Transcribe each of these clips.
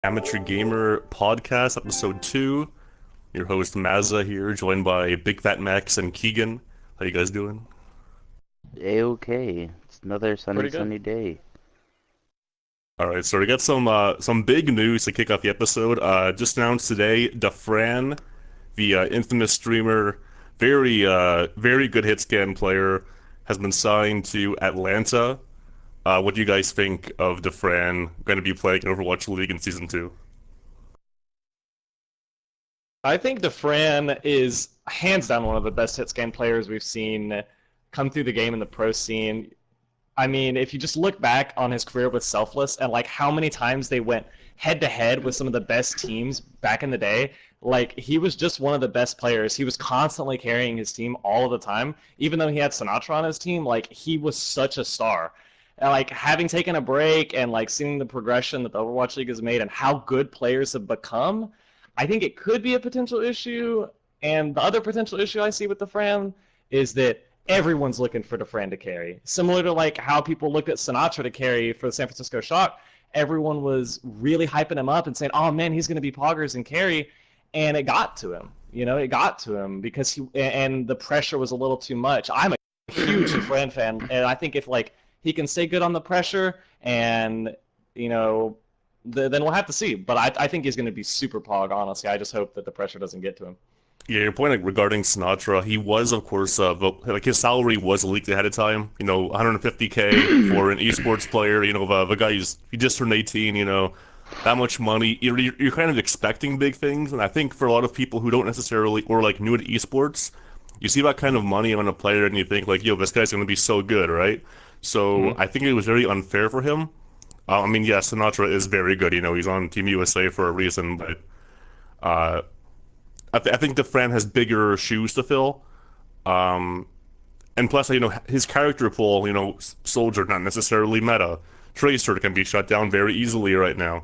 Amateur Gamer Podcast, episode 2. Your host Mazza here, joined by Big Fat Max and Keegan. How you guys doing? A-okay. It's another Pretty good. sunny day. All right, so we got some big news to kick off the episode. Just announced today, Dafran, the infamous streamer, very good hit scan player, has been signed to Atlanta. What do you guys think of Dafran going to be playing in Overwatch League in Season 2? I think Dafran is hands down one of the best hit scan players we've seen come through the game in the pro scene. I mean, if you just look back on his career with Selfless and like how many times they went head to head with some of the best teams back in the day, like he was just one of the best players. He was constantly carrying his team all of the time. Even though he had Sinatra on his team, like he was such a star. And like having taken a break and like seeing the progression that the Overwatch League has made and how good players have become, I think it could be a potential issue. And the other potential issue I see with the Fran is that everyone's looking for Dafran to carry. Similar to like how people looked at Sinatra to carry for the San Francisco Shock, everyone was really hyping him up and saying, "Oh man, he's going to be poggers and carry," and it got to him. You know, it got to him because the pressure was a little too much. I'm a huge Dafran fan, and I think if like he can stay good on the pressure, and then we'll have to see. But I think he's going to be super pog. Honestly, I just hope that the pressure doesn't get to him. Yeah, your point regarding Sinatra, he was, of course, like his salary was leaked ahead of time. 150K for an esports player. The guy he just turned 18. That much money. You're kind of expecting big things, and I think for a lot of people who don't necessarily or like new to esports, you see that kind of money on a player, and you think like, yo, this guy's gonna be so good, right? So I think it was very unfair for him. I mean, yeah, Sinatra is very good. He's on Team USA for a reason, but. I think Dafran has bigger shoes to fill. And plus, his character pool, Soldier, not necessarily meta. Tracer can be shut down very easily right now.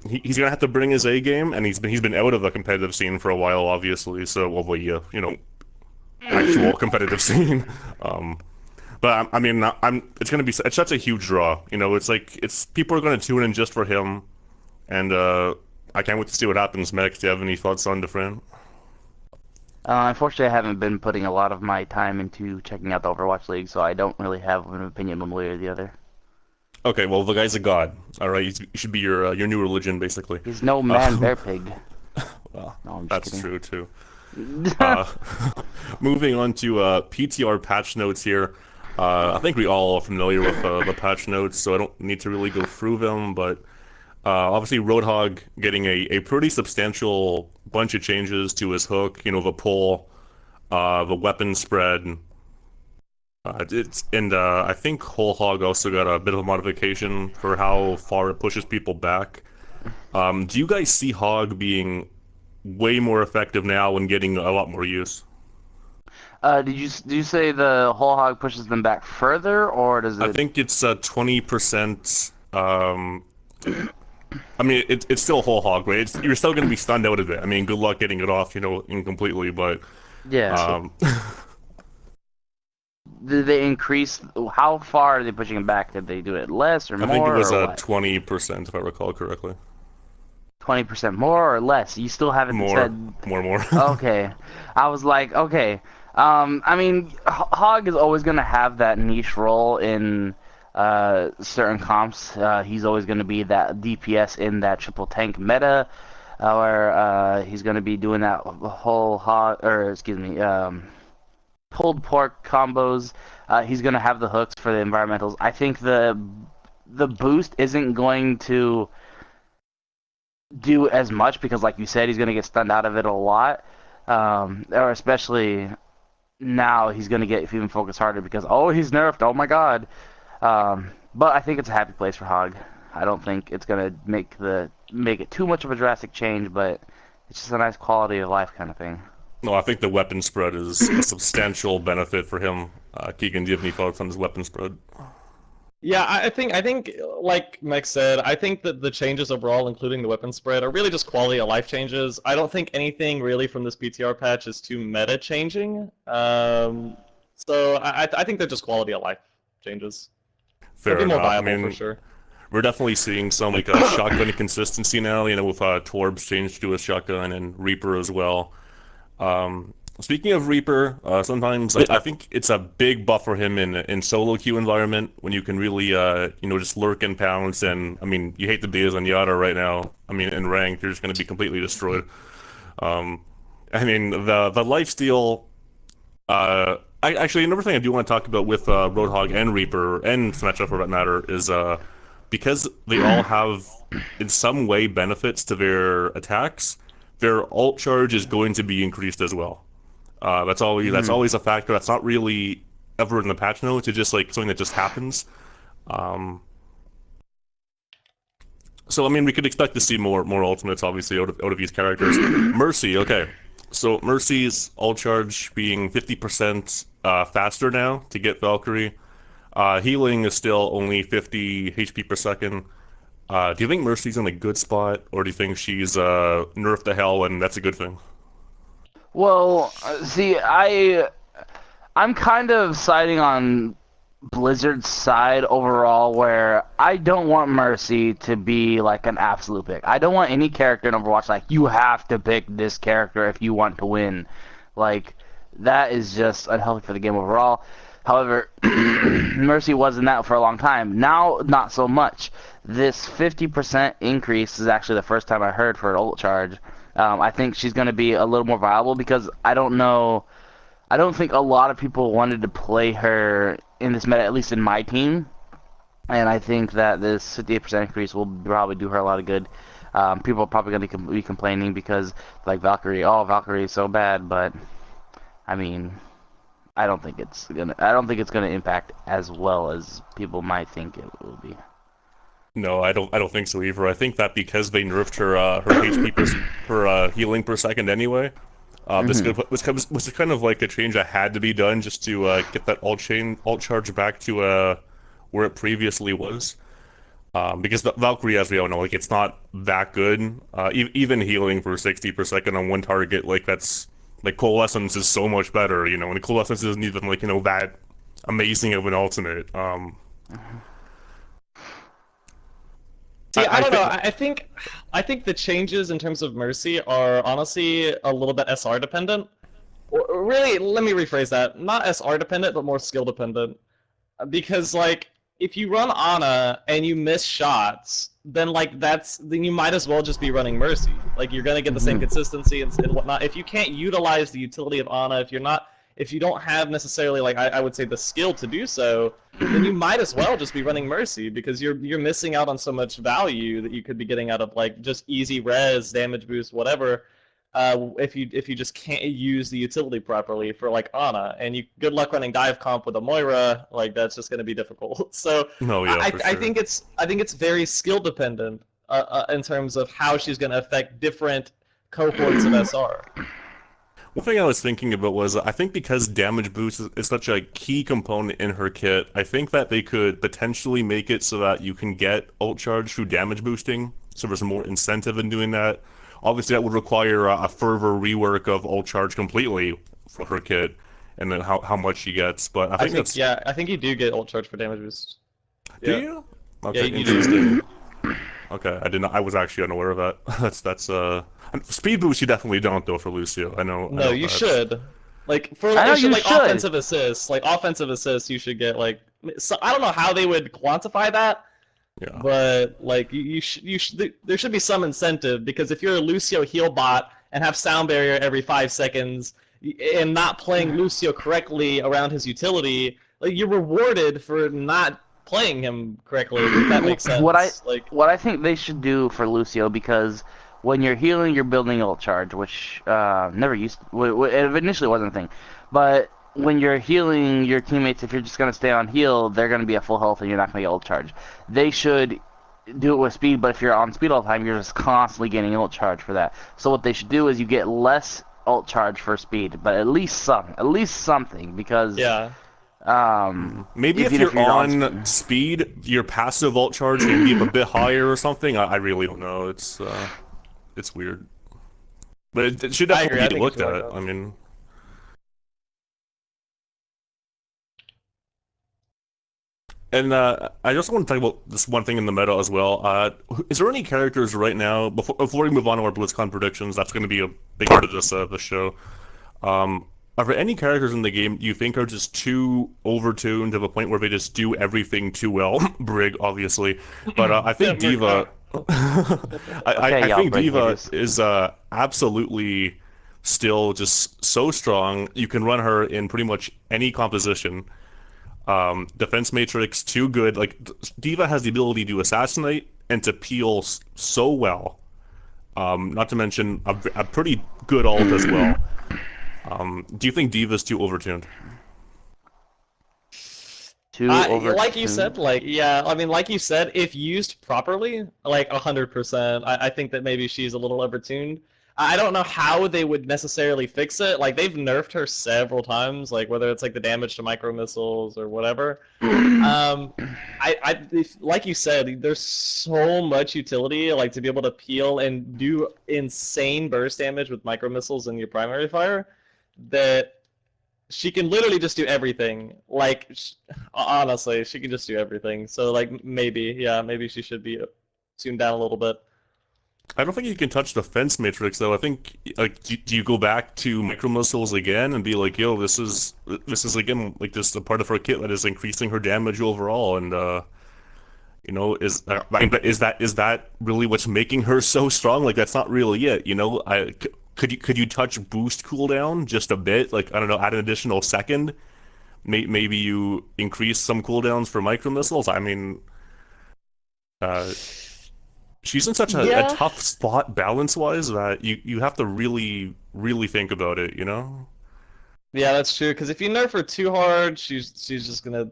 He's gonna have to bring his A game, and he's been out of the competitive scene for a while, obviously. So, well, actual competitive scene. But I mean, it's such a huge draw. It's people are gonna tune in just for him, and I can't wait to see what happens next. Do you have any thoughts on Dafran? Unfortunately, I haven't been putting a lot of my time into checking out the Overwatch League, so I don't really have an opinion one way or the other. Okay, well, the guy's a god. All right, he should be your new religion, basically. He's no man bear pig. Well, No, I'm just that's kidding. true too. Uh, moving on to PTR patch notes here. I think we all are familiar with the patch notes, so I don't need to really go through them. But obviously, Roadhog getting a pretty substantial bunch of changes to his hook. The pull, the weapon spread. I think Whole Hog also got a bit of a modification for how far it pushes people back. Do you guys see Hog being way more effective now and getting a lot more use? Did you say the whole hog pushes them back further, or does I it? think it's 20%. I mean, it's still Whole Hog, right? You're still going to be stunned out of it. I mean, good luck getting it off, incompletely, but Yeah. um, Did they increase? How far are they pushing them back? Did they do it less or I think it more was or what? 20%, if I recall correctly. 20% more or less? You still haven't More, said. more. Okay. I was like, okay. I mean, Hog is always going to have that niche role in certain comps. He's always going to be that DPS in that triple tank meta, where he's going to be doing that whole hog, or excuse me, pulled pork combos. He's going to have the hooks for the environmentals. I think the boost isn't going to do as much because, like you said, he's going to get stunned out of it a lot. Or especially now he's going to get even focused harder because, oh, he's nerfed. Oh my god. But I think it's a happy place for Hog. I don't think it's going to make it too much of a drastic change, but it's just a nice quality of life kind of thing. No, I think the weapon spread is a substantial benefit for him. Keegan, do you have any thoughts on his weapon spread? Yeah, I think, like Mike said, I think that the changes overall, including the weapon spread, are really just quality of life changes. I don't think anything really from this PTR patch is too meta changing. So I think they're just quality of life changes. They'll Fair be more enough. I viable for mean, sure. we're definitely seeing some like shotgun consistency now. You know, with Torbs changed to a shotgun and Reaper as well. Speaking of Reaper, sometimes I think it's a big buff for him in solo queue environment when you can really just lurk and pounce. And I mean, you hate to be as Zenyatta right now. I mean, in ranked, you're just going to be completely destroyed. I mean, the lifesteal. Actually, another thing I do want to talk about with Roadhog and Reaper and Symmetra for that matter is because they all have in some way benefits to their attacks, their ult charge is going to be increased as well. That's always a factor. That's not really ever in the patch notes. It's just like something that just happens. So I mean, we could expect to see more ultimates, obviously, out of these characters. Mercy, okay. So Mercy's ult charge being 50% faster now to get Valkyrie. Healing is still only 50 HP per second. Do you think Mercy's in a good spot, or do you think she's nerfed to hell and that's a good thing? Well, see, I'm kind of siding on Blizzard's side overall, where I don't want Mercy to be like an absolute pick. I don't want any character in Overwatch like you have to pick this character if you want to win. Like that is just unhealthy for the game overall. However, Mercy wasn't that for a long time. Now, not so much. This 50% increase is actually the first time I heard for an ult charge. I think she's going to be a little more viable because I don't know. I don't think a lot of people wanted to play her in this meta, at least in my team. And I think that this 58% increase will probably do her a lot of good. People are probably going to be complaining because, like, Valkyrie is so bad. But, I mean, I don't think it's gonna impact as well as people might think it will be. No, I don't think so either. I think that because they nerfed her HP per healing per second anyway, this was kind of like a change that had to be done just to get that ult charge back to where it previously was. Because Valkyrie, as we all know, like it's not that good. Even healing for 60 per second on one target, like that's like Coalescence is so much better, you know, and Coalescence isn't even like that amazing of an ultimate. See, I don't know. I think the changes in terms of Mercy are honestly a little bit SR dependent. Or really, let me rephrase that. Not SR dependent, but more skill dependent. Because like, if you run Ana and you miss shots, then then you might as well just be running Mercy. Like you're gonna get the same consistency and whatnot. If you can't utilize the utility of Ana, if you don't have necessarily like I would say the skill to do so, then you might as well just be running Mercy because you're missing out on so much value that you could be getting out of like just easy res, damage boost, whatever. If you just can't use the utility properly for like Ana, and good luck running dive comp with a Moira, like that's just going to be difficult. So No, yeah, for sure. I think it's very skill dependent in terms of how she's going to affect different cohorts of SR. One thing I was thinking about was I think because damage boost is such a key component in her kit, I think that they could potentially make it so that you can get ult charge through damage boosting, so there's more incentive in doing that. Obviously, that would require a further rework of ult charge completely for her kit, and then how much she gets. But I think that's I think you do get ult charge for damage boost. Do Yeah. you? Okay, Yeah, you interesting. Okay, I didn't. I was actually unaware of that. that's speed boost. You definitely don't though for Lucio. I know. No, you should. Like for I know you should. offensive assists, you should get like. So, I don't know how they would quantify that. Yeah. But like there should be some incentive because if you're a Lucio heal bot and have sound barrier every 5 seconds and not playing Lucio correctly around his utility, like you're rewarded for not playing him correctly. If that makes sense. What I think they should do for Lucio, because when you're healing, you're building ult charge, which it initially wasn't a thing, but when you're healing your teammates, if you're just going to stay on heal, they're going to be at full health and you're not going to get ult charge. They should do it with speed, but if you're on speed all the time, you're just constantly getting ult charge for that. So what they should do is you get less ult charge for speed, but at least something, because maybe if you're on speed, your passive ult charge can be a bit higher or something. I really don't know. It's weird, but it should definitely be looked at. I mean. And I just want to talk about this one thing in the meta as well. Is there any characters right now, before we move on to our BlizzCon predictions, that's going to be a big part of this show. Are there any characters in the game you think are just too overtuned to the point where they just do everything too well? Brig, obviously. But I think Diva... I think Diva is absolutely still just so strong. You can run her in pretty much any composition. Defense matrix too good. Like Diva has the ability to assassinate and to peel so well. Not to mention a pretty good ult as well. Do you think Diva's too overtuned? Like you said, like you said, if used properly, like 100%, I think that maybe she's a little overtuned. I don't know how they would necessarily fix it. Like they've nerfed her several times, like whether it's like the damage to micro missiles or whatever. Like you said, there's so much utility, like to be able to peel and do insane burst damage with micro missiles in your primary fire, that she can literally just do everything. Like honestly, she can just do everything. So like maybe she should be tuned down a little bit. I don't think you can touch defense matrix though. I think like do you go back to micro missiles again and be like, yo, this is again like this a part of her kit that is increasing her damage overall, and you know, is that really what's making her so strong? Like that's not really it, you know. Could you touch boost cooldown just a bit? Like I don't know, add an additional second. Maybe you increase some cooldowns for micro missiles. I mean, she's in such a tough spot balance-wise that you have to really, really think about it, you know? Yeah, that's true. Because if you nerf her too hard, she's just gonna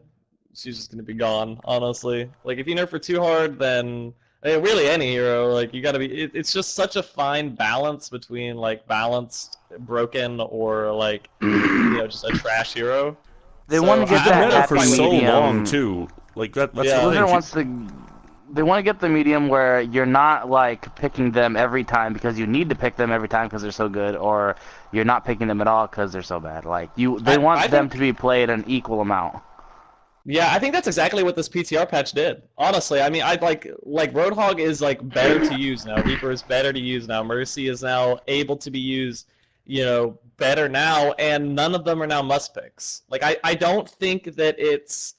be gone. Honestly, like if you nerf her too hard, then really any hero, like you gotta be. It's just such a fine balance between like balanced, broken, or like just a trash hero. They want to get that happy for so medium. long too. Like that's Blizzard wants to. They want to get the medium where you're not like picking them every time because you need to pick them every time because they're so good, or you're not picking them at all because they're so bad. Like they want them to be played an equal amount. Yeah, I think that's exactly what this PTR patch did. Honestly, I mean, I like Roadhog is like better to use now. Reaper is better to use now. Mercy is now able to be used, better now, and none of them are now must picks. Like I don't think that it's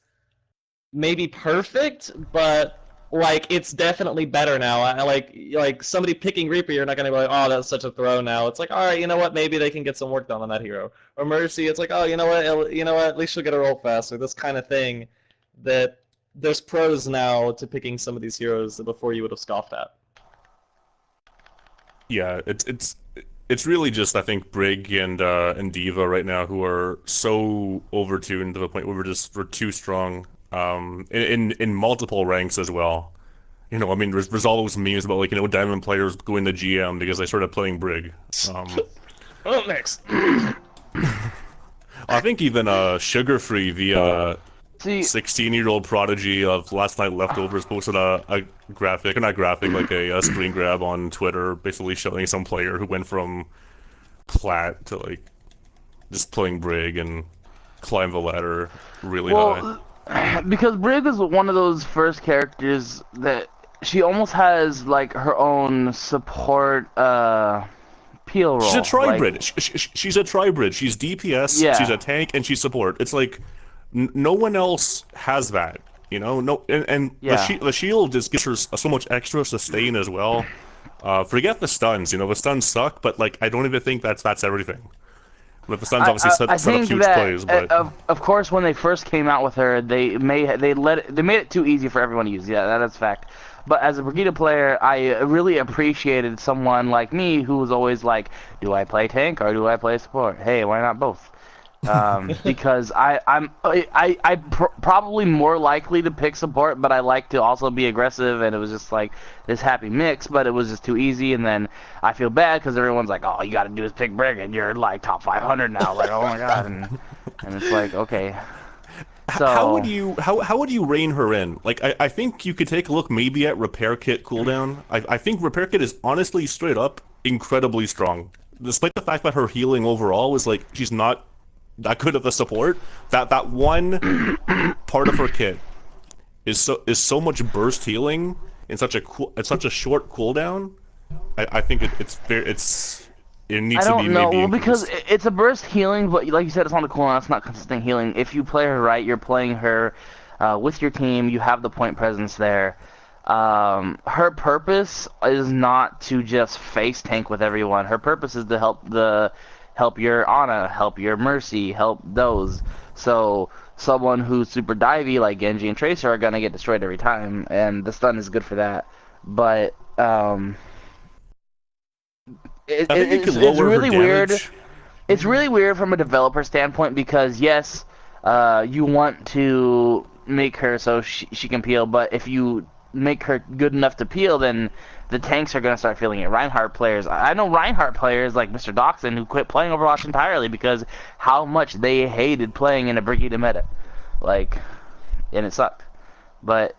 maybe perfect, but like it's definitely better now. I like somebody picking Reaper, you're not gonna be like, oh, that's such a throw now. It's like, all right, you know what? Maybe they can get some work done on that hero. Or Mercy, it's like, oh, you know what? At least she'll get her ult faster. This kind of thing. That there's pros now to picking some of these heroes that before you would have scoffed at. Yeah, it's really just I think Brig and Diva right now who are so overtuned to the point where we're too strong. In multiple ranks as well. I mean, there's all those memes about like Diamond players going to GM because they started playing Brig. Next. I think even Sugar-Free, the 16-year-old prodigy of Last Night Leftovers, posted a graphic, or not graphic, like a screen grab on Twitter, basically showing some player who went from plat to like just playing Brig and climbed the ladder really high. Because Brig is one of those first characters that she almost has like her own support peel role. She's a tri-brid. She's a tri-brid. She's DPS, she's a tank, and she's support. It's like no one else has that, No, and the shield just gives her so much extra sustain as well. Forget the stuns. The stuns suck, but like I don't even think that's everything. But the stuns obviously set up huge plays. But of course, when they first came out with her, they made it too easy for everyone to use. Yeah, that's a fact. But as a Brigitte player, I really appreciated someone like me who was always like, "Do I play tank or do I play support? Hey, why not both?" Because I'm probably more likely to pick support, but I like to also be aggressive, and it was just like this happy mix, but it was just too easy, and then I feel bad because everyone's like, oh, you gotta do is pick Brig, and you're like top 500 now, like, oh my god, and it's like, okay. So how would you rein her in? Like, I think you could take a look maybe at Repair Kit cooldown. I think Repair Kit is honestly straight up incredibly strong, despite the fact that her healing overall was like she's not that good of a support. That one part of her kit is so much burst healing in such a short cooldown. I think it I needs to be don't know. maybe Well, because increased. it's a burst healing, but like you said, it's on the cooldown. It's not consistent healing. If you play her right, you're playing her with your team. You have the point presence there. Her purpose is not to just face tank with everyone. Her purpose is to help your Ana, help your Mercy, help those. So someone who's super divey like Genji and Tracer are gonna get destroyed every time, and the stun is good for that. But I think you can it's lower her really weird. damage. It's really weird from a developer standpoint because yes, you want to make her so she can peel, but if you make her good enough to peel, then the tanks are going to start feeling it. Reinhardt players, I know Reinhardt players like Mr. Doxson who quit playing Overwatch entirely because how much they hated playing in a Brigida meta, like, and it sucked. But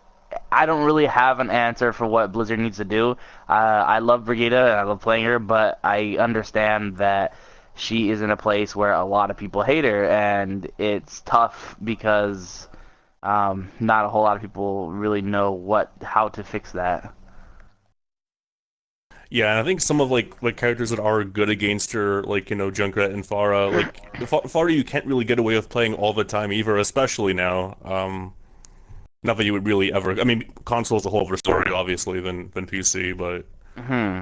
I don't really have an answer for what Blizzard needs to do. I love Brigida and I love playing her, but I understand that she is in a place where a lot of people hate her, and it's tough because not a whole lot of people really know how to fix that. Yeah, and I think some of like characters that are good against her, like Junkrat and Pharah, like Pharah you can't really get away with playing all the time either, especially now. Not that you would really ever. I mean, console's a whole other story, obviously, than PC. But Hmm.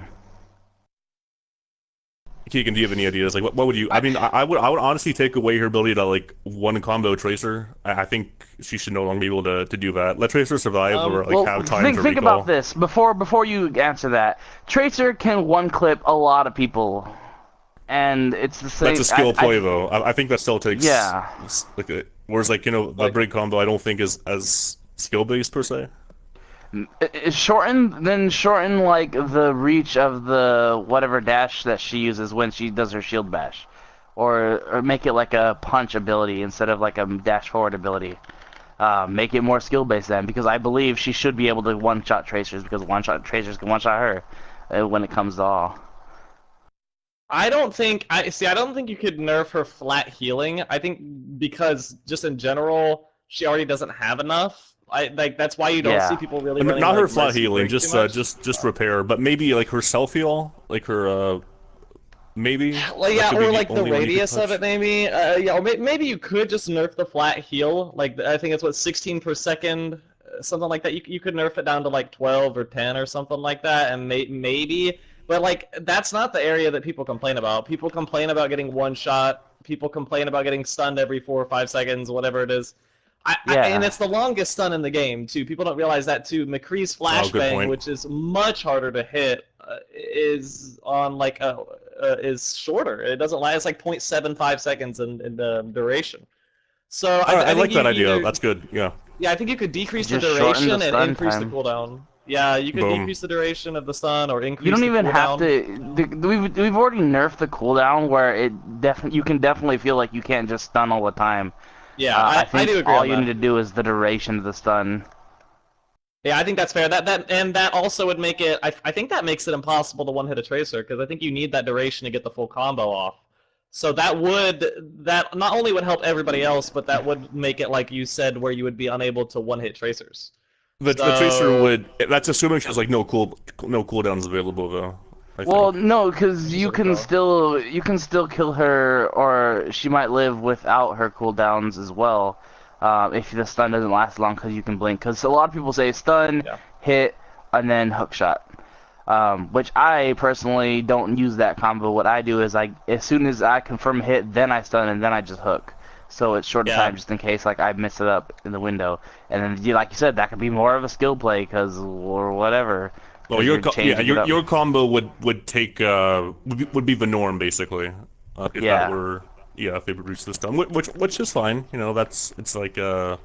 Keegan, do you have any ideas? Like, what would you? I mean, I would honestly take away her ability to like one combo Tracer. I think she should no longer be able to do that. Let Tracer survive or like Well, have time to think about recall. this before you answer that. Tracer can one clip a lot of people, and it's the That's a same. skill play though. I think that still takes Yeah. like whereas like the Like brig combo I don't think is as skill based per se. Shorten like the reach of the whatever dash that she uses when she does her shield bash, or make it like a punch ability instead of like a dash forward ability. Make it more skill based then, because I believe she should be able to one shot tracers because one shot tracers can one shot her when it comes to all. I don't think you could nerf her flat healing. I think because just in general, she already doesn't have enough. That's why you don't see Yeah. people really And running not her like flat Mercy healing, Brig too much. just repair, but maybe like her self heal, like her maybe Well, that yeah, could be or the like the only one you could radius of it, touch. maybe. Yeah, or maybe you could just nerf the flat heal. Like I think it's what 16 per second, something like that. You could nerf it down to like 12 or 10 or something like that, and maybe. But like that's not the area that people complain about. People complain about getting one shot. People complain about getting stunned every 4 or 5 seconds, whatever it is. And Yeah. it's the longest stun in the game too. People don't realize that too. McCree's Oh, good flashbang, point. which is much harder to hit, is on like is shorter. It doesn't last. It's like 0.75 seconds in duration. So I I think like you that idea. either That's good. Yeah. yeah I think you could decrease the Just shorten the duration and stun increase the time. cooldown. Yeah, you could Boom. decrease the duration of the stun or You increase don't the even have cooldown. to. We've already nerfed the cooldown where you can definitely feel like you can't just stun all the time. Yeah, I I think do agree all on you need that. to do is the duration of the stun. Yeah, I think that's fair. That also would make it. I think that makes it impossible to one hit a tracer because I think you need that duration to get the full combo off. So that not only would help everybody else, but that would make it like you said, where you would be unable to one hit tracers. The tracer So would. That's assuming she has like no cooldowns available though. I Well, think. no, because she's overpowered. you can still kill her, or she might live without her cooldowns as well. If the stun doesn't last long, because you can blink. Because a lot of people say stun, Yeah. hit, and then hook shot. Which I personally don't use that combo. What I do is as soon as I confirm hit, then I stun and then I just hook. So it's short of Yeah. time just in case like I miss it up in the window. And then like you said, that could be more of a skill play because or whatever, Well, because you're changing it up. your combo would take would be the norm basically, if that Yeah. were if they reduced the stun, which is fine. That's it's like we're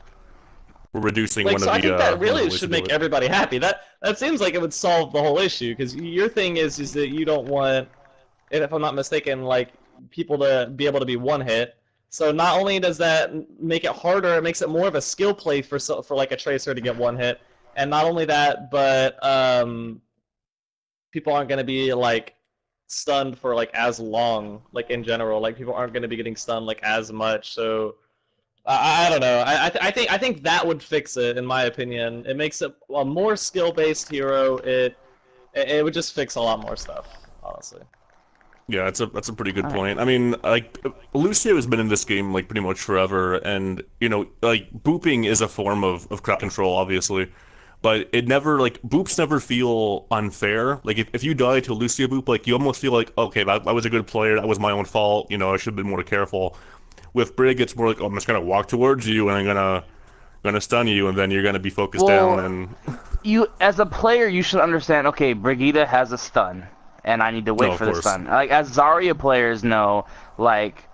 reducing Like so, I think that one of the really ways to should do make it. everybody happy. That seems like it would solve the whole issue because your thing is that you don't want, if I'm not mistaken, like people to be able to be one hit. So not only does that make it harder, it makes it more of a skill play for like a tracer to get one hit. And not only that, but people aren't going to be like stunned for like as long, like in general. Like people aren't going to be getting stunned like as much. So I don't know. I think that would fix it, in my opinion. It makes it a more skill-based hero. It would just fix a lot more stuff, honestly. Yeah, that's a pretty good All right. point. I mean, like Lucio has been in this game like pretty much forever, and like booping is a form of crowd control, obviously, but it never like boops never feel unfair. Like if you die to a Lucio boop, like you almost feel like okay, I was a good player, that was my own fault. I should have been more careful. With Brig, it's more like oh, I'm just gonna walk towards you and I'm gonna stun you, and then you're gonna be focused down Well, and you as a player, you should understand. Okay, Brigitte has a stun, and I need to no, wait of for the course. stun. Like as Zarya players know, like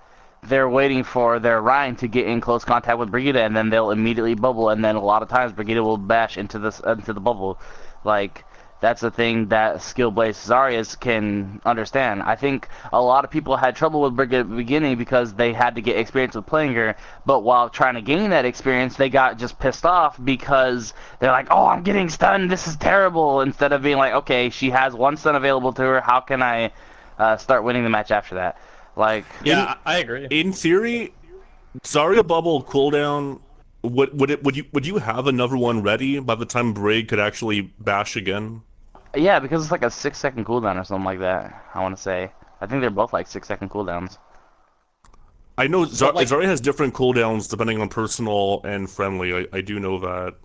they're waiting for their Rhine to get in close contact with Brigitte, and then they'll immediately bubble, and then a lot of times Brigitte will bash into the bubble. Like that's a thing that skill-based Zaryas can understand. I think a lot of people had trouble with Brigitte at the beginning because they had to get experience with playing her, but while trying to gain that experience, they got just pissed off because they're like, "Oh, I'm getting stunned. This is terrible." Instead of being like, "Okay, she has one stun available to her. How can I start winning the match after that?" Like, In Yeah, I agree. in theory, Zarya bubble cooldown. Would you have another one ready by the time Brig could actually bash again? yeah, because it's like a 6 second cooldown or something like that. I want to say. I think they're both like 6 second cooldowns. I know But like, Zarya has different cooldowns depending on personal and friendly. I do know that.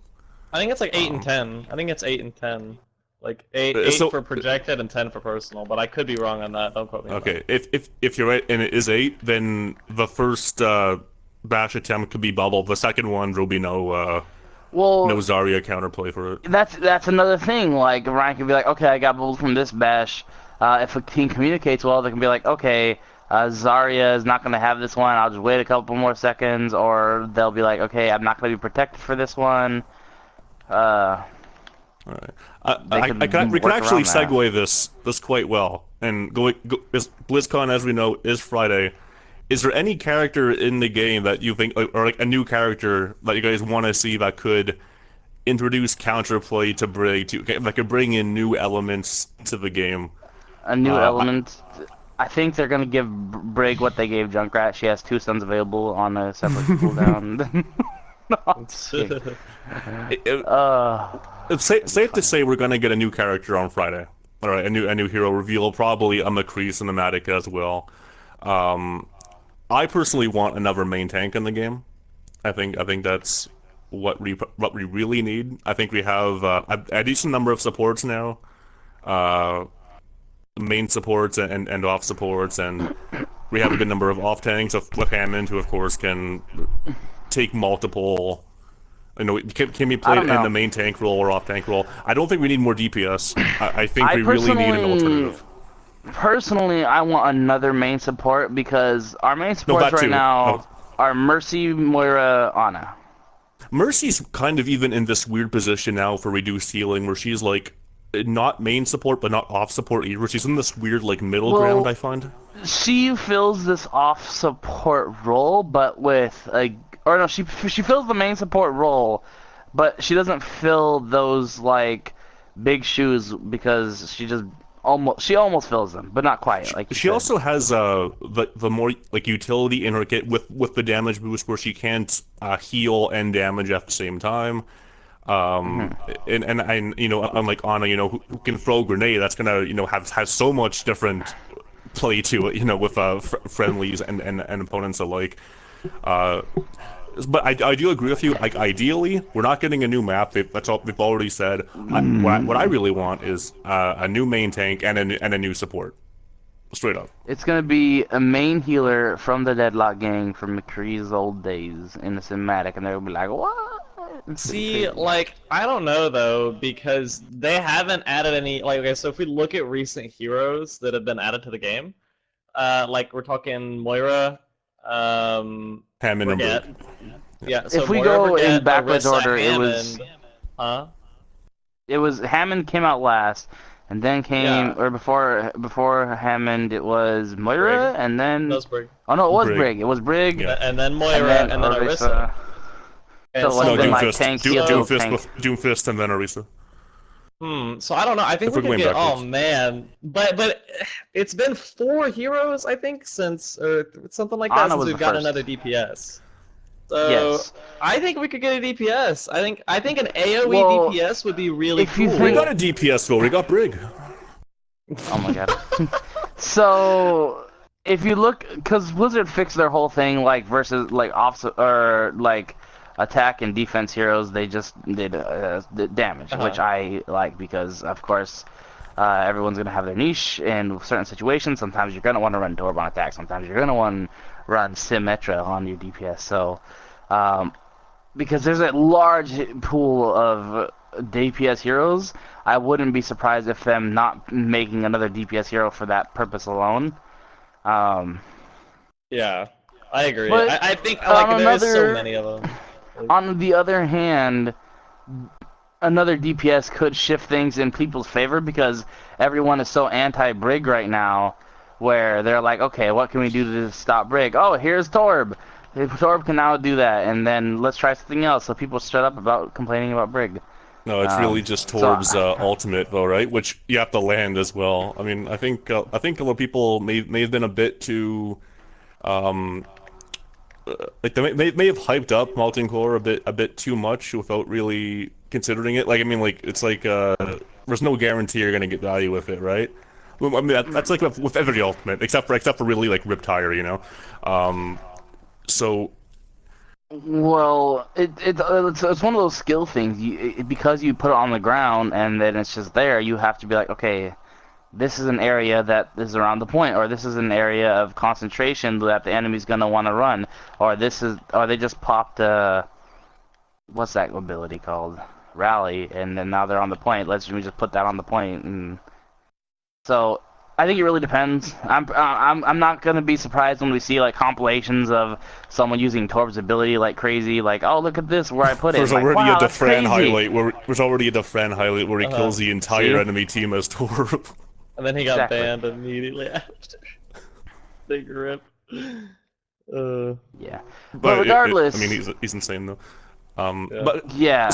I think it's like 8 and Um, 10. I think it's 8 and 10. Like eight so for projected and 10 for personal. But I could be wrong on that. Don't quote me on that. okay, if you're right and it is 8, then the first bash attempt could be bubble. The second one there'll be no Well, Zarya counterplay for it. that's another thing. Like Ryan can be like, okay, I got bubbled from this bash. If a team communicates well, they can be like, okay, Zarya is not gonna have this one. I'll just wait a couple more seconds, or they'll be like, okay, I'm not gonna be protected for this one. Uh, All right. they We could can work actually around that. segue this quite well. And as BlizzCon, as we know, is Friday. Is there any character in the game that you think, or like a new character that you guys want to see that could introduce counterplay to Brig, that could bring in new elements to the game? A new Uh, element. I think they're gonna give Brig what they gave Junkrat. She has two stuns available on a separate cooldown. No, I'm just kidding. it, Uh, it's that'd be safe to fun. say we're gonna get a new character on Friday. All right, a new hero reveal, probably a McCree cinematic as well. Um, I personally want another main tank in the game. I think that's what we really need. I think we have a decent number of supports now, uh, main supports and off supports, and we have a good number of off tanks with Hammond, who of course can take multiple. Can be I played don't in the know. main tank role or off tank role. I don't think we need more DPS. I think I we really need an personally, alternative. personally, I want another main support because our main No, supports that right too. now are Mercy, Moira, Ana. Mercy's kind of even in this weird position now for reduced healing, where she's like not main support but not off support either. She's in this weird like middle ground, I Well, find. she fills this off support role, but with a, or no, she fills the main support role, but she doesn't fill those like big shoes because she almost fills them, but not quite, like you She said. also has the more like utility in her kit with the damage boost where she can't heal and damage at the same time. Hmm. And unlike Ana, who can throw a grenade, that's gonna have so much different play to it, with friendlies and opponents alike. Uh, but I do agree with you. Like ideally, we're not getting a new map. That's all they've already said. What I really want is a new main tank and a new support. Straight up. It's gonna be a main healer from the Deadlock gang from McCree's old days in the cinematic, and they'll be like, "What?" It's gonna be See, crazy. like, I don't know though, because they haven't added any. Like, okay, so if we look at recent heroes that have been added to the game, like we're talking Moira, Hammond and Brigitte. Brig. Yeah. Yeah, so If we Moira, go in Brigitte, backwards Orisa, order, Hammond. Huh? it was Hammond came out last, and then came Yeah, or before Hammond it was Brig. Moira, and then Those Brig. oh no, it was Brig. Brig. It was Brig, Yeah. And then and Moira, then and then Orisa. Orisa. And So so it's No, been like, like Doomfist. tank heal Doomfist tank. with Doomfist and then Orisa. So I don't know. I think If we we're could going get. Oh backwards. man, but it's been 4 heroes, I think, since or something like that Ana since was we've the gotten first. another DPS. So Yes. I think we could get a DPS. I think an AoE Well, DPS would be really if you cool. We think- got a DPS though. We got Brig. Oh my god. So if you look, because Blizzard fixed their whole thing, like versus like or like attack and defense heroes, they just did damage, which I like because of course everyone's gonna have their niche in certain situations. Sometimes you're gonna want to run Torb on attack. Sometimes you're gonna want to run Symmetra on your DPS. So because there's a large pool of DPS heroes, I wouldn't be surprised if them not making another DPS hero for that purpose alone. Yeah, I agree. But I think on like there's so another- many of them. On the other hand, another DPS could shift things in people's favor because everyone is so anti-Brig right now, where they're like, okay, what can we do to stop Brig? Oh, here's Torb. Torb can now do that, and then let's try something else. So people shut up about complaining about Brig. No, it's really just Torb's ultimate though, right? Which you have to land as well. I mean, I think a lot of people may have been a bit too, like they may have hyped up Molten Core a bit too much without really considering it. Like I mean, like it's like there's no guarantee you're gonna get value with it, right? Well, I mean that's like with every ultimate, except for really like Riptire, you know. So Well, it's one of those skill things. Because you put it on the ground and then it's just there, you have to be like, okay, this is an area that is around the point, or this is an area of concentration that the enemy's gonna want to run, or they just popped what's that ability called? Rally, and then now they're on the point. Let's just put that on the point, and so I think it really depends. I'm not gonna be surprised when we see like compilations of someone using Torb's ability like crazy, like, oh, look at this where I put it. there's Like, already wow, a that's Dafran crazy. highlight where he kills the entire See? enemy team as Torb. And then he got Exactly. banned immediately after. Big rip. Yeah, But regardless, I mean, he's insane though. Yeah. But yeah.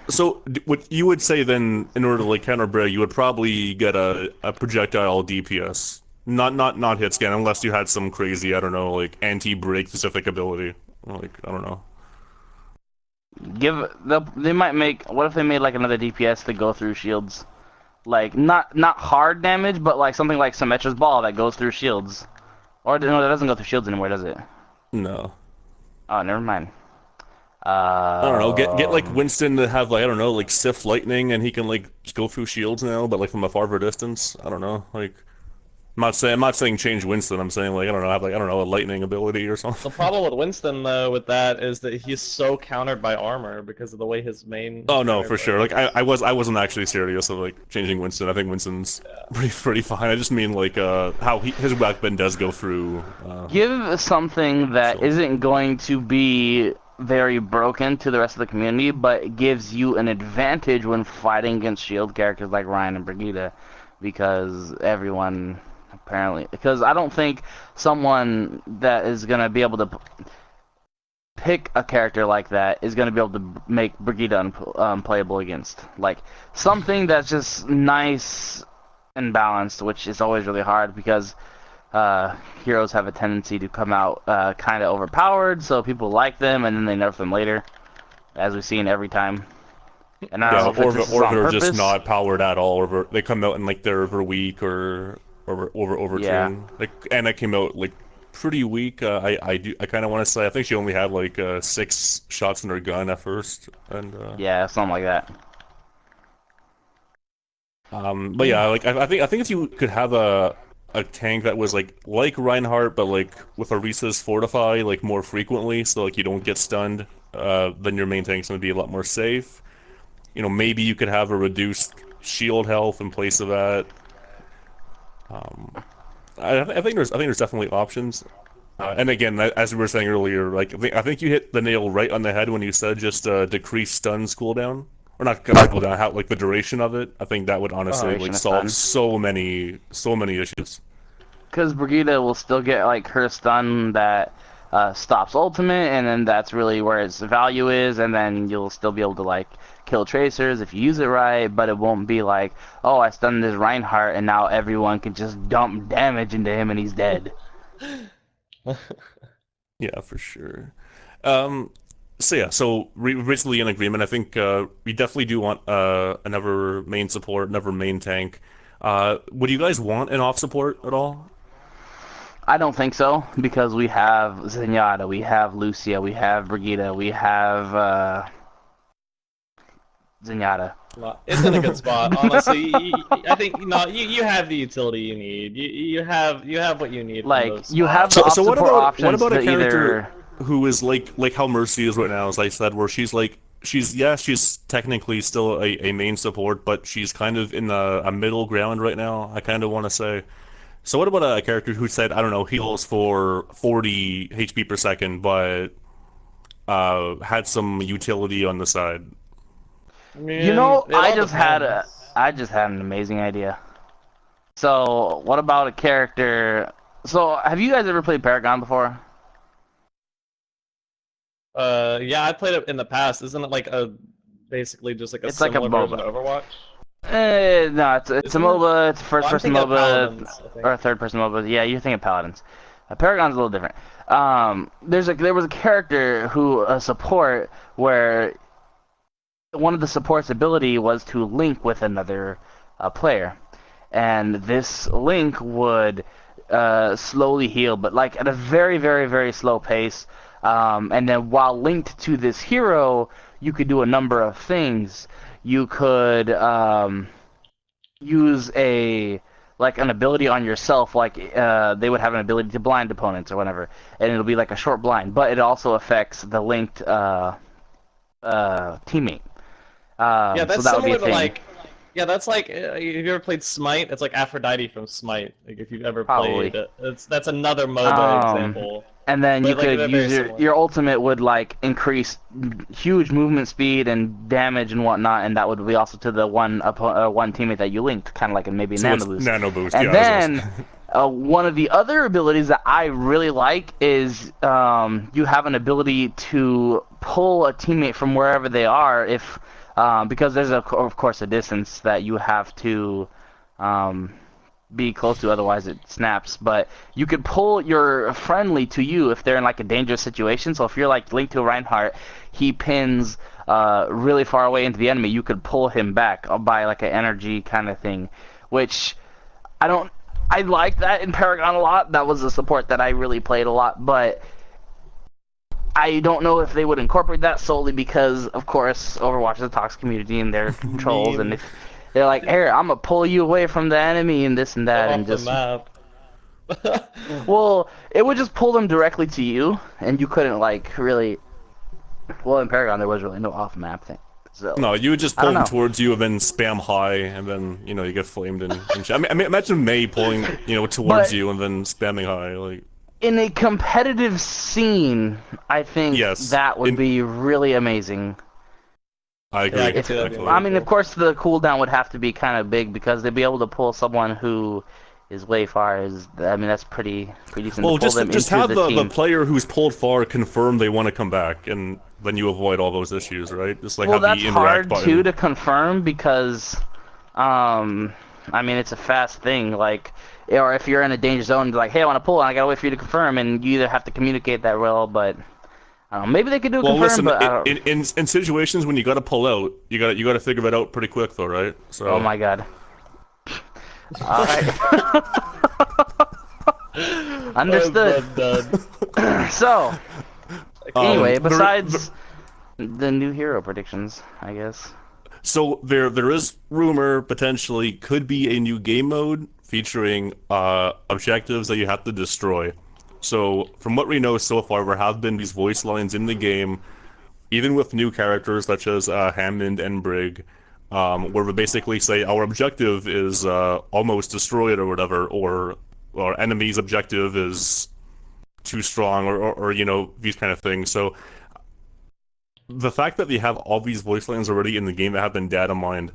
so what you would say then, in order to like counter Brig, you would probably get a projectile DPS, not hit scan, unless you had some crazy, I don't know, like anti-Brig specific ability. Like I don't know. They might make. What if they made like another DPS to go through shields? Like not hard damage, but like something like Symmetra's ball that goes through shields. Or no, that doesn't go through shields anymore, does it? No. Oh, never mind. I don't know. Get like Winston to have like I don't know like Sif lightning and he can like go through shields now, but like from a farther distance. I don't know. Like I'm not saying change Winston. I'm saying like I don't know have like I don't know a lightning ability or something. The problem with Winston though with that is that he's so countered by armor because of the way his main. Oh no, for sure. Like I wasn't actually serious of like changing Winston. I think Winston's pretty fine. I just mean like how his weapon does go through. Give something that So- isn't going to be very broken to the rest of the community, but gives you an advantage when fighting against shield characters like Ryan and Brigida, because everyone apparently. Because I don't think someone that is gonna be able to pick a character like that is going to be able to make Brigida unplayable against. Like, something that's just nice and balanced, which is always really hard because heroes have a tendency to come out kind of overpowered, so people like them and then they nerf them later, as we've seen every time. And I don't know if it's or on they're purpose. just not powered at all, or they come out and like they're over weak or over Yeah. tune. Like Anna came out like pretty weak. I kind of want to say I think she only had like 6 shots in her gun at first, and Yeah, something like that. but yeah, like I think if you could have a tank that was like Reinhardt, but like with a Risa's Fortify like more frequently, so like you don't get stunned, then your main tank's gonna be a lot more safe. You know, maybe you could have a reduced shield health in place of that. I think there's definitely options. And again, as we were saying earlier, like I think you hit the nail right on the head when you said just decrease stuns cooldown, or not cooldown, how like the duration of it. I think that would honestly Duration like of solve stun. so many issues. Because Brigida will still get like her stun that stops ultimate, and then that's really where its value is, and then you'll still be able to like kill tracers if you use it right, but it won't be like, oh, I stunned this Reinhardt and now everyone can just dump damage into him and he's dead. Yeah, for sure. So yeah, so we're basically in agreement. I think we definitely do want another main support, another main tank. Would you guys want an off support at all? I don't think so because we have Zenyatta, we have Lucia, we have Brigitte, we have Zenyatta. Well, it's in a good spot, honestly. I think you have the utility you need. You have what you need from Like those you have spots. the So off so support what options about a to character either. who is like how Mercy is right now, as I said, where she's like she's technically still a main support, but she's kind of in a middle ground right now. I kind of want to say. So what about a character who said, I don't know, heals for 40 HP per second, but had some utility on the side? I You mean, know, it all depends. I just had an amazing idea. So, what about a character? So, have you guys ever played Paragon before? Yeah, I played it in the past. Isn't it like a basically just like a It's like a similar version MOBA. of Overwatch? No, it's a Isn't it? MOBA. It's a Well, I'm first-person thinking of MOBA Paladins, I or think. a third-person MOBA. Yeah, you're thinking Paladins. Paragon's a little different. There was a character who a support where one of the support's ability was to link with another player, and this link would slowly heal, but like at a very, very, very slow pace. And then while linked to this hero, you could do a number of things. You could use a like an ability on yourself, like they would have an ability to blind opponents or whatever, and it'll be like a short blind, but it also affects the linked teammate. Yeah, So that's that would be a similar to thing, like, yeah, that's like, have you ever played Smite? It's like Aphrodite from Smite. Like if you've ever probably. played it, that's another MOBA Um, example. and then you But like could they're use very similar. your ultimate would like increase huge movement speed and damage and whatnot, and that would be also to the one teammate that you linked, kind of like a maybe So nano it's boost. Nano Boost. And Yeah, that's then awesome. one of the other abilities that I really like is you have an ability to pull a teammate from wherever they are if because there's of course a distance that you have to um, be close to, otherwise it snaps. But you could pull your friendly to you if they're in like a dangerous situation. So if you're like linked to Reinhardt, he pins really far away into the enemy. You could pull him back by like an energy kind of thing, which I don't. I like that in Paragon a lot. That was a support that I really played a lot, but I don't know if they would incorporate that solely because, of course, Overwatch is a toxic community and they're I trolls. And mean, if they're like, "Here, I'm gonna pull you away from the enemy and this and that," and off the just map. well, it would just pull them directly to you, and you couldn't like really. Well, in Paragon, there was really no off-map thing, so No, you would just I pull don't them know. towards you and then spam high, and then you get flamed and shit. I mean, imagine Mei pulling towards But you and then spamming high. Like, in a competitive scene, I think yes, that would be really amazing. I Yeah, I agree. can see If that I being fully. I really mean, of cool. course, the cooldown would have to be kind of big because they'd be able to pull someone who is way far. Is I mean, that's pretty decent to Well, pull them just into have the the team. player who's pulled far confirm they want to come back, and then you avoid all those issues, right? Just like Well, have that's the interact hard too button. to confirm because, um, I mean, it's a fast thing. Like, or if you're in a danger zone, like, hey, I want to pull, and I gotta wait for you to confirm, and you either have to communicate that well, but I don't know, maybe they could do a Well, confirm, listen, but I don't. in situations when you got to pull out, you got to figure that out pretty quick, though, right? Oh So, my god. All right. Understood. I'm done. So, Okay. anyway, there besides the new hero predictions, I guess. So there is rumor potentially could be a new game mode featuring objectives that you have to destroy. So from what we know so far, there have been these voice lines in the game, even with new characters such as Hammond and Brig, where we basically say our objective is almost destroyed or whatever, or our enemy's objective is too strong, or these kind of things. So the fact that they have all these voice lines already in the game that have been data mined.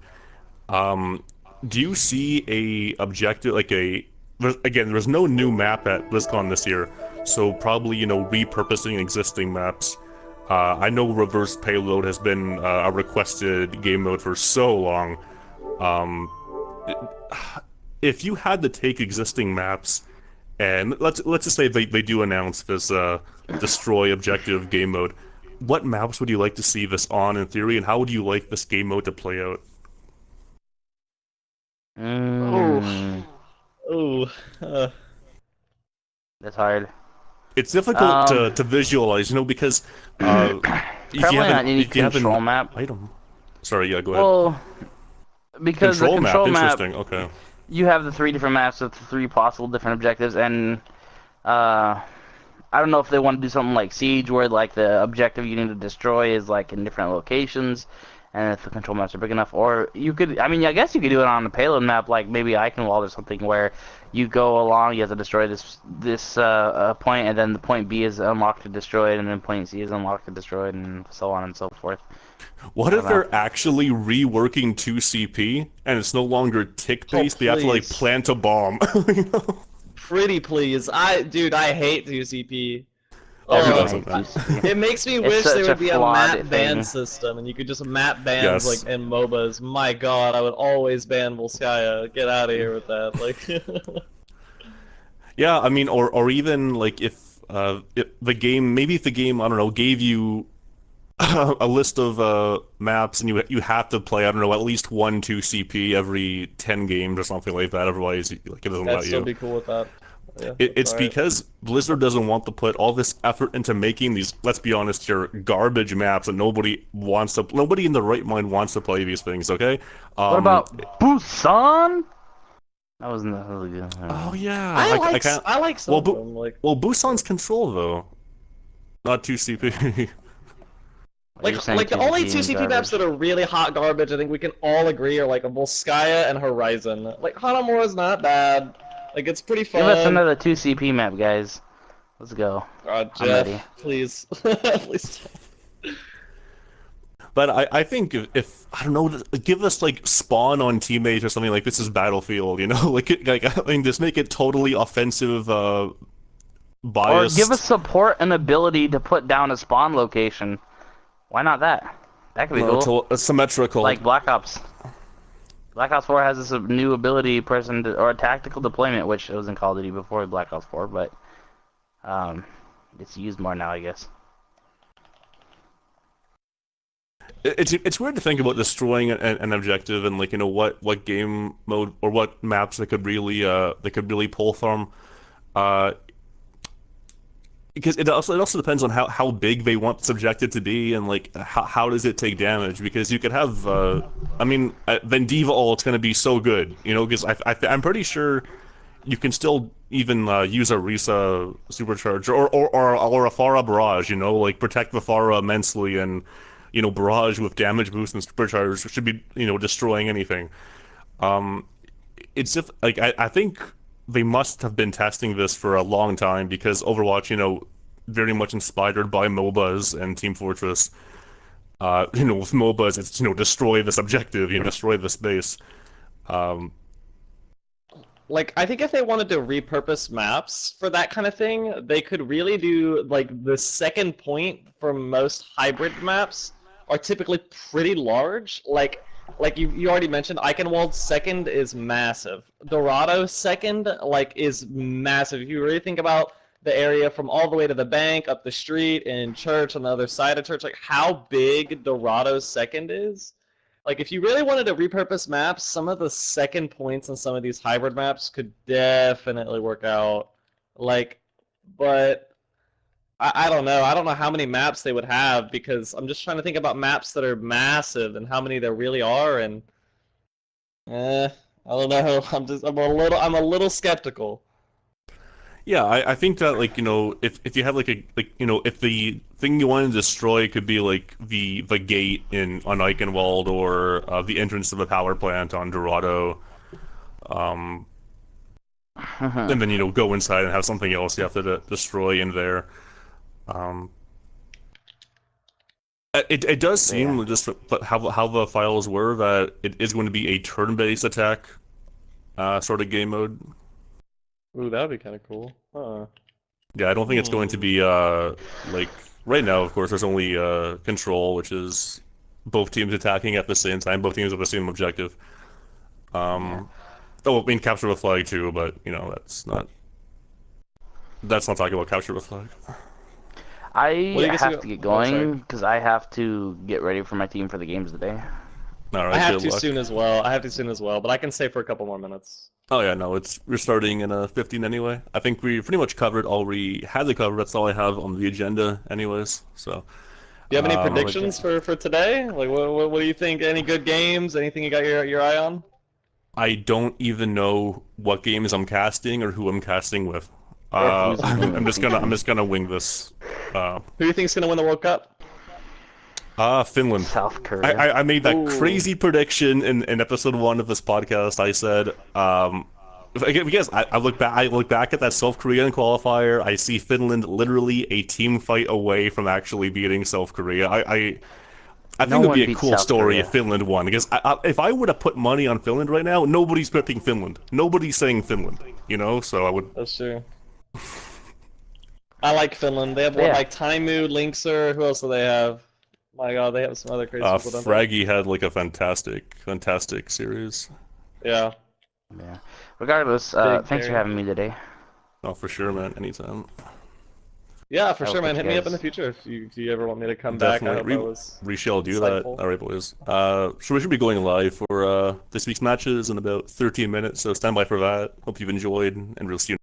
Do you see a objective like there's no new map at BlizzCon this year, so probably repurposing existing maps. I know reverse payload has been a requested game mode for so long. Um, if you had to take existing maps and let's just say they do announce this destroy objective game mode, what maps would you like to see this on in theory, and how would you like this game mode to play out? Oh, Mm, oh, that's hard. It's difficult Um, to visualize, because uh, Probably not any if you have an control map. item. Sorry, yeah, go ahead. Well, because the Control map, control map, interesting. Okay. you have the 3 different maps with the 3 possible different objectives, and uh, I don't know if they want to do something like Siege, where like the objective you need to destroy is like in different locations, and if the control maps are big enough, or you could, I mean, I guess you could do it on the payload map, like maybe Eichenwald or something, where you go along, you have to destroy this point, and then the point B is unlocked to destroy it, and then point C is unlocked to destroy it, and so on and so forth. What I if don't know. they're actually reworking 2CP and it's no longer tick oh, based? They have to like please. plant a bomb. You know? Pretty please. Dude, I hate 2CP. Oh, who Everyone doesn't, hates man? UCP. It makes me It's wish there such a would be a flawed map ban thing. system, and you could just map bans Yes. like in MOBAs. My God, I would always ban Volskaya. Get out of here with that. Like, Yeah, I mean, or even like if the game, maybe if the game, I don't know, gave you a list of maps and you have to play, I don't know, at least 2CP every 10 games or something like that. Otherwise, like it doesn't I'd let still you. be cool with that. Yeah, It's that's alright. because Blizzard doesn't want to put all this effort into making these, let's be honest here, garbage maps that nobody in the right mind wants to play these things, okay? What about Busan? That wasn't really good. I don't Oh know. yeah, I can't. I like some Well, of them. Like, Busan's Control though, not 2CP. You're just saying like the only 2CP two and CP maps garbage. that are really hot garbage, I think we can all agree, are like Volskaya and Horizon. Like, Hanamura's not bad. Like, it's pretty Give us fun. another 2CP map, guys. Let's go. God, I'm ready. Jeff, please, please. But I think if I don't know, give us like Spawn on Teammates or something like this is Battlefield, like I mean, just make it totally offensive, Or give us biased, support and ability to put down a spawn location. Why not that? That could be cool. symmetrical. Like Black Ops. Black Ops 4 has this new ability or a tactical deployment, which it was in Call of Duty before Black Ops 4, but um, it's used more now, I guess. It's weird to think about destroying an objective and like what game mode or what maps they could really pull from. Uh, because it also depends on how big they want this objective to be and like how does it take damage, because you could have I mean Vendiva ult, it's gonna be so good, because I'm pretty sure you can still even use a Risa supercharge or a Pharah barrage, like protect the Pharah immensely, and barrage with damage boost and supercharge should be destroying anything. Um, it's just like I think they must have been testing this for a long time, because Overwatch, very much inspired by MOBAs and Team Fortress. With MOBAs, it's destroy this objective, destroy this base. Um, Like, I think if they wanted to repurpose maps for that kind of thing, they could really do, like, the second point for most hybrid maps are typically pretty large. Like you already mentioned, Eichenwald's second is massive. Dorado's second, like, is massive. If you really think about the area from all the way to the bank, up the street, and church on the other side of church, like, how big Dorado's second is, like, if you really wanted to repurpose maps, some of the second points on some of these hybrid maps could definitely work out. Like, but I don't know. I don't know how many maps they would have, because I'm just trying to think about maps that are massive and how many there really are, and I don't know. I'm a little skeptical. yeah, I think that like if you have if the thing you want to destroy could be like the gate on Eichenwald, or the entrance to the power plant on Dorado, um, and then go inside and have something else you have to destroy in there. Um, it does seem Yeah. just how the files were that it is going to be a turn-based attack sort of game mode. Ooh, that'd be kind of cool. Huh. Yeah, I don't think it's going to be like right now. Of course, there's only control, which is both teams attacking at the same time, both teams have the same objective. Yeah. Oh, I mean capture the flag too, but that's not talking about capture the flag. I you guys have to get oh, sorry. going because I have to get ready for my team for the games today. All right, I have good to luck. soon as well. I have to soon as well, but I can stay for a couple more minutes. Oh yeah, no, we're starting in 15 anyway. I think we pretty much covered all we had to cover. That's all I have on the agenda, anyways. So, Do you have any um, predictions for today? Like, what do you think? Any good games? Anything you got your eye on? I don't even know what games I'm casting or who I'm casting with. Or who's even I'm just featured. gonna wing this. Who do you think's gonna win the World Cup? Finland. South Korea. I made that Ooh. crazy prediction in episode 1 of this podcast. I said, because I look back at that South Korean qualifier. I see Finland literally a team fight away from actually beating South Korea. I No think it would one be a beats cool South story Korea. if Finland won. Because if I were to put money on Finland right now, nobody's picking Finland. Nobody's saying Finland. You know, so I would. That's true. I like Finland. They have Yeah. like Taimu, Linkser. Who else do they have? My God, they have some other crazy people. Don't they? Fraggy had like a fantastic series. Yeah. Yeah. Regardless, Big thanks for carry. having me today. Oh, for sure, man. Anytime. Yeah, for I sure, will man. catch Hit you me up in guys. the future if you ever want me to come back. I hope Definitely. I was We shall do that. insightful. All right, boys. So we should be going live for this week's matches in about 13 minutes. So stand by for that. Hope you've enjoyed, and we'll see you.